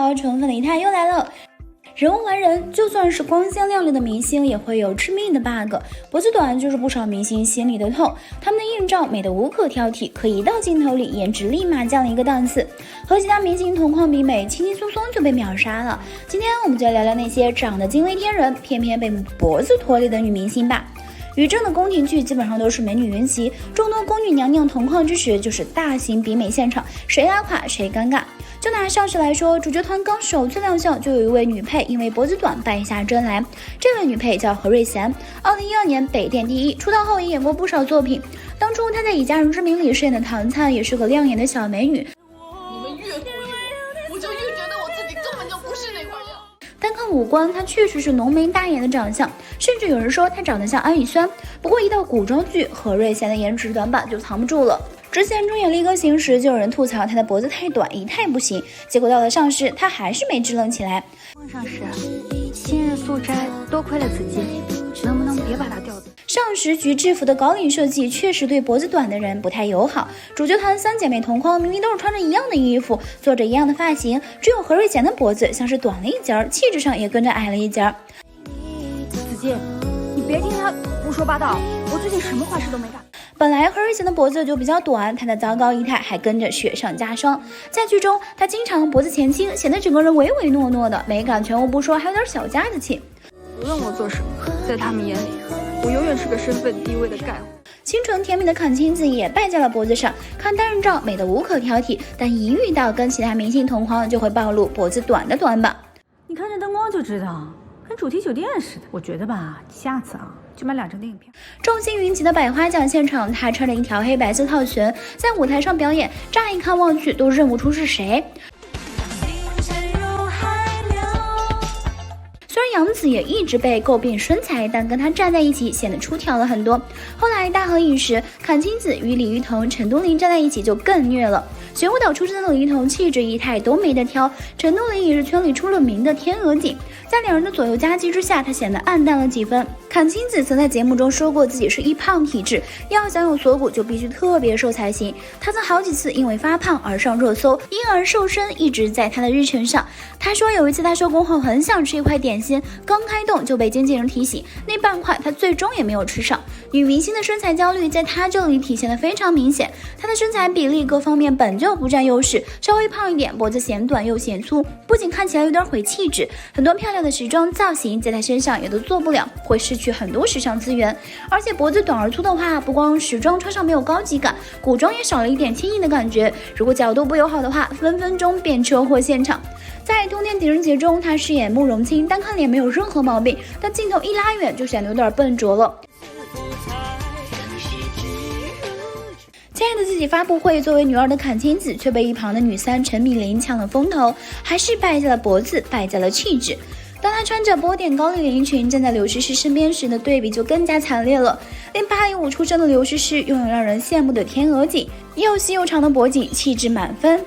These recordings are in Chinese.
好，宠粉的一太又来了。人无完人，就算是光鲜亮丽的明星，也会有致命的 bug。脖子短就是不少明星心里的痛。他们的硬照美得无可挑剔，可一到镜头里，颜值立马降了一个档次，和其他明星同框比美，轻轻松松就被秒杀了。今天我们就来聊聊那些长得惊为天人，偏偏被脖子拖累的女明星吧。于正的宫廷剧基本上都是美女云集，众多宫女娘娘同框之时，就是大型比美现场，谁拉垮谁尴尬。就拿上市来说，主角团刚首次亮相，就有一位女配因为脖子短败下阵来。这位女配叫何瑞贤，2012年北电第一，出道后也演过不少作品。当初她在《以家人之名》里饰演的唐灿也是个亮眼的小美女。你们越忽悠我就越觉得我自己根本就不是那块料。单看五官，她确实是浓眉大眼的长相，甚至有人说她长得像安以轩。不过一到古装剧，何瑞贤的颜值短板就藏不住了。之前中演力歌行时，就有人吐槽她的脖子太短，仪态不行。结果到了上市，她还是没支棱起来。上市，今日素斋，多亏了此机，能不能别把它吊走？上时局制服的高领设计确实对脖子短的人不太友好。主角团三姐妹同框，明明都是穿着一样的衣服，做着一样的发型，只有何瑞贤的脖子像是短了一截，气质上也跟着矮了一截。子姬，你别听他胡说八道，我最近什么坏事都没干。本来何瑞贤的脖子就比较短，她的糟糕仪态还跟着雪上加霜。在剧中，她经常脖子前倾，显得整个人唯唯诺诺的，美感全无不说，还有点小家子气。无论我做什么，在他们眼里，我永远是个身份低微的丐货。清纯甜美的阚清子也败在了脖子上，看单人照美得无可挑剔，但一遇到跟其他明星同框，就会暴露脖子短的短板。你看这灯光就知道，跟主题酒店似的。我觉得吧，下次就买2张电影票。众星云集的百花奖现场，她穿着一条黑白色套裙，在舞台上表演，乍一看望去都认不出是谁。虽然杨紫也一直被诟病身材，但跟她站在一起显得出挑了很多。后来大合影时，阚清子与李雨桐、陈都灵站在一起就更虐了。学舞蹈出身的李雨桐气质仪态都没得挑，陈都灵也是圈里出了名的天鹅颈，在两人的左右夹击之下，她显得暗淡了几分。阚清子曾在节目中说过自己是易胖体质，要想有锁骨就必须特别瘦才行。她曾好几次因为发胖而上热搜，因而瘦身一直在她的日程上。她说有一次她收工后很想吃一块点心，刚开动就被经纪人提醒，那半块她最终也没有吃上。女明星的身材焦虑在她这里体现得非常明显，她的身材比例各方面本就不占优势，稍微胖一点，脖子显短又显粗，不仅看起来有点毁气质，很多漂亮的时装造型在她身上也都做不了，会失去很多时尚资源。而且脖子短而粗的话，不光时装穿上没有高级感，古装也少了一点轻盈的感觉，如果角度不友好的话，分分钟变车祸现场。在《通天狄仁杰》中，她饰演慕容清，单看脸没有任何毛病，但镜头一拉远就显得有点笨拙了。亲爱的自己发布会，作为女二的阚清子却被一旁的女三陈米琳抢了风头，还是败在了脖子，败在了气质。当她穿着波点高领连衣裙站在刘诗诗身边时的对比就更加惨烈了。练805出身的刘诗诗拥有让人羡慕的天鹅颈，又细又长的脖颈，气质满分。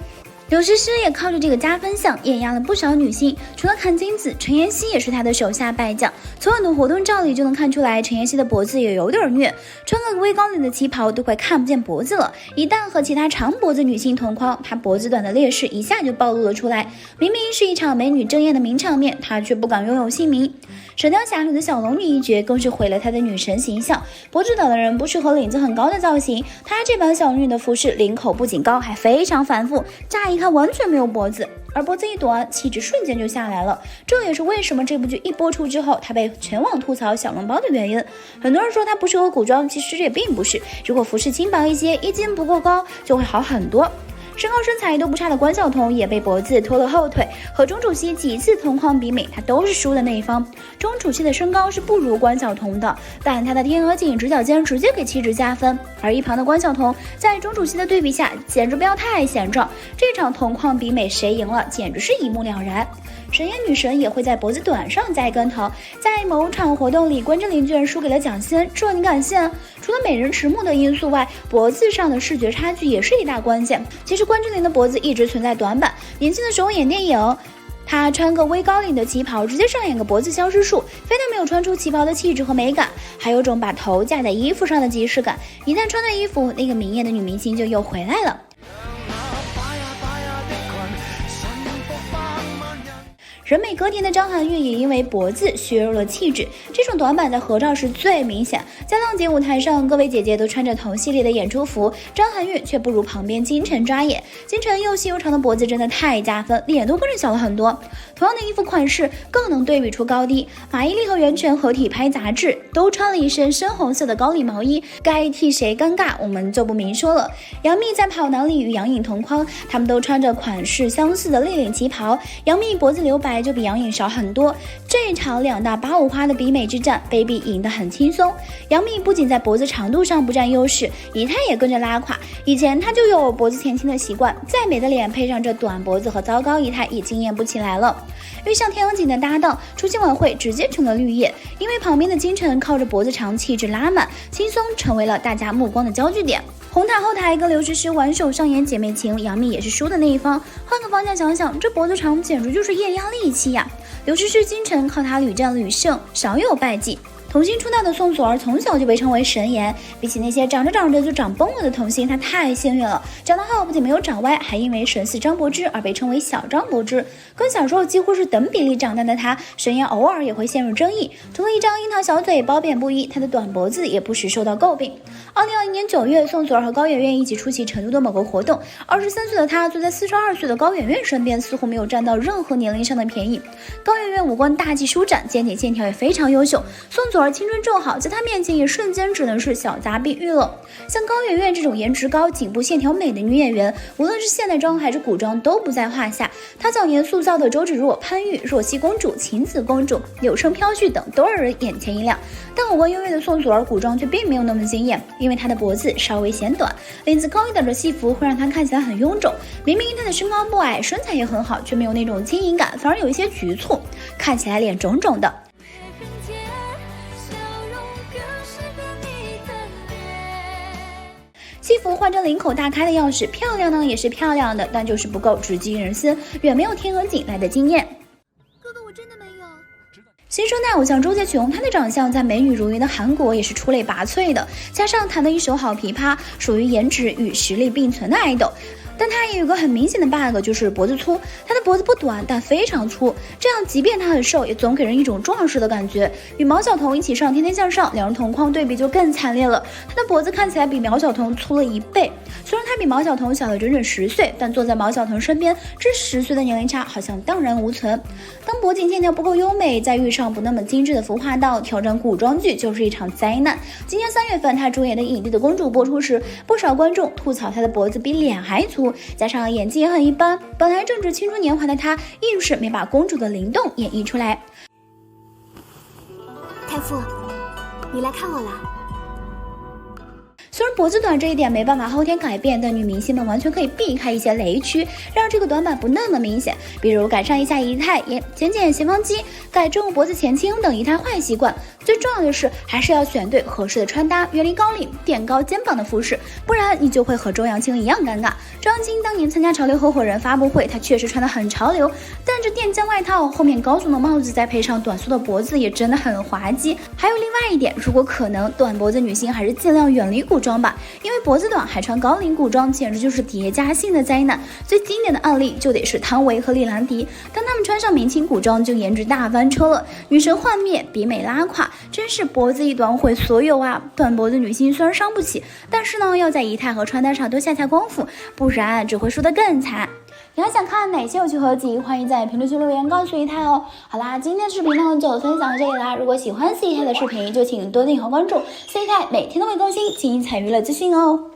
刘诗诗也靠着这个加分项碾压了不少女星，除了阚清子，陈妍希也是她的手下败将。从很多活动照里就能看出来，陈妍希的脖子也有点虐，穿个微高领的旗袍都快看不见脖子了。一旦和其他长脖子女性同框，她脖子短的劣势一下就暴露了出来。明明是一场美女争艳的名场面，她却不敢拥有姓名。神雕侠侣的小龙女一角更是毁了她的女神形象，脖子短的人不适合领子很高的造型。她这版小龙女的服饰领口不仅高，还非常繁复，乍一看完全没有脖子，而脖子一短，气质瞬间就下来了。这也是为什么这部剧一播出之后，她被全网吐槽小笼包的原因。很多人说她不适合古装，其实也并不是，如果服饰轻薄一些，衣襟不够高，就会好很多。身高身材都不差的关晓彤也被脖子拖了后腿，和钟楚曦几次同框比美，她都是输的那一方。钟楚曦的身高是不如关晓彤的，但她的天鹅颈、直角肩直接给气质加分。而一旁的关晓彤在钟楚曦的对比下，简直不要太显壮。这场同框比美谁赢了，简直是一目了然。神颜女神也会在脖子短上栽跟头，在某场活动里，关之琳居然输给了蒋欣，这你敢信？除了美人迟暮的因素外，脖子上的视觉差距也是一大关键。其实关之琳的脖子一直存在短板，年轻的时候演电影，她穿个微高领的旗袍，直接上演个脖子消失术，非但没有穿出旗袍的气质和美感，还有种把头架在衣服上的即视感。一旦穿对衣服，那个明艳的女明星就又回来了。人美歌甜的张含韵也因为脖子削弱了气质，这种短板在合照时最明显。在浪姐舞台上，各位姐姐都穿着同系列的演出服，张含韵却不如旁边金晨抓眼。金晨又细又长的脖子真的太加分，脸都跟着小了很多。同样的衣服款式更能对比出高低。马伊琍和袁泉合体拍杂志，都穿了一身深红色的高领毛衣，该替谁尴尬我们就不明说了。杨幂在跑男里与杨颖同框，他们都穿着款式相似的立领旗袍，杨幂脖子留白就比杨颖少很多。这场两大85花的比美之战 ，Baby 赢得很轻松。杨幂不仅在脖子长度上不占优势，仪态也跟着拉垮。以前她就有脖子前倾的习惯，再美的脸配上这短脖子和糟糕仪态也惊艳不起来了。遇上田雯锦的搭档，出席晚会直接成了绿叶，因为旁边的金晨靠着脖子长，气质拉满，轻松成为了大家目光的焦距点。红毯后台跟刘诗诗挽手上演姐妹情，杨幂也是输的那一方。换个方向想想，这脖子长简直就是艳压利器呀！刘诗诗、金晨靠她屡战屡胜，少有败绩。童星出道的宋祖儿从小就被称为神颜，比起那些长着长着就长崩了的童星，她太幸运了。长得好不仅没有长歪，还因为神似张柏芝而被称为小张柏芝。跟小时候几乎是等比例长大的她，神颜偶尔也会陷入争议。除了一张樱桃小嘴褒贬不一，她的短脖子也不时受到诟病。2021年9月，宋祖儿和高圆圆一起出席成都的某个活动，23岁的她坐在42岁的高圆圆身边，似乎没有占到任何年龄上的便宜。高圆圆五官大气舒展，肩体线条也非常优秀，宋祖儿青春正好，在她面前也瞬间只能是小杂碧玉了。像高圆圆这种颜值高、颈部线条美的女演员，无论是现代装还是古装都不在话下。她早年塑造的周芷若、潘玉、若曦公主、晴子公主、柳生飘絮等都让人眼前一亮，但五官优越的宋祖儿古装却并没有那么惊艳，因为她的脖子稍微显短，领子高一点的戏服会让她看起来很臃肿。明明她的身高不矮，身材也很好，却没有那种轻盈感，反而有一些局促，看起来脸肿肿的。戏服换成领口大开的样式，漂亮呢也是漂亮的，但就是不够直击人心，远没有天鹅颈来的惊艳。哥哥，我真的没有。新生代偶像周杰琼，她的长相在美女如云的韩国也是出类拔萃的，加上弹的一手好琵琶，属于颜值与实力并存的爱豆。但他也有个很明显的 bug， 就是脖子粗。他的脖子不短，但非常粗，这样即便他很瘦，也总给人一种壮实的感觉。与毛晓彤一起上《天天向上》，两人同框对比就更惨烈了。他的脖子看起来比苗晓彤粗了1倍，虽然他比毛晓彤小了整整10岁，但坐在毛晓彤身边，这10岁的年龄差好像荡然无存。当脖颈线条不够优美，再遇上不那么精致的服化道，挑战古装剧就是一场灾难。今年3月份，他主演的《影帝的公主》播出时，不少观众吐槽他的脖子比脸还粗。加上演技也很一般，本来正值青春年华的她，硬是没把公主的灵动演绎出来。太傅，你来看我了。虽然脖子短这一点没办法后天改变，但女明星们完全可以避开一些雷区，让这个短板不那么明显。比如改善一下仪态，减斜方肌，改正脖子前倾等仪态坏习惯。最重要的是，还是要选对合适的穿搭，远离高领、垫高肩膀的服饰，不然你就会和周扬青一样尴尬。周扬青当年参加潮流合伙人发布会，她确实穿得很潮流，但这垫肩外套后面高耸的帽子，再配上短缩的脖子，也真的很滑稽。还有另外一点，如果可能，短脖子女星还是尽量远离古装吧，因为脖子短还穿高领古装，简直就是叠加性的灾难。最经典的案例就得是汤唯和李兰迪，当他们穿上明清古装，就颜值大翻车了，女神幻灭，比美拉垮，真是脖子一短毁所有啊！短脖子女星虽然伤不起，但是呢，要在仪态和穿搭上多下功夫，不然只会输得更惨。你还想看哪些有趣合集？欢迎在评论区留言告诉一太哦。好啦，今天的视频呢就分享到这里啦。如果喜欢 C 太的视频，就请多订和关注 C 太，每天都会更新精彩娱乐资讯哦。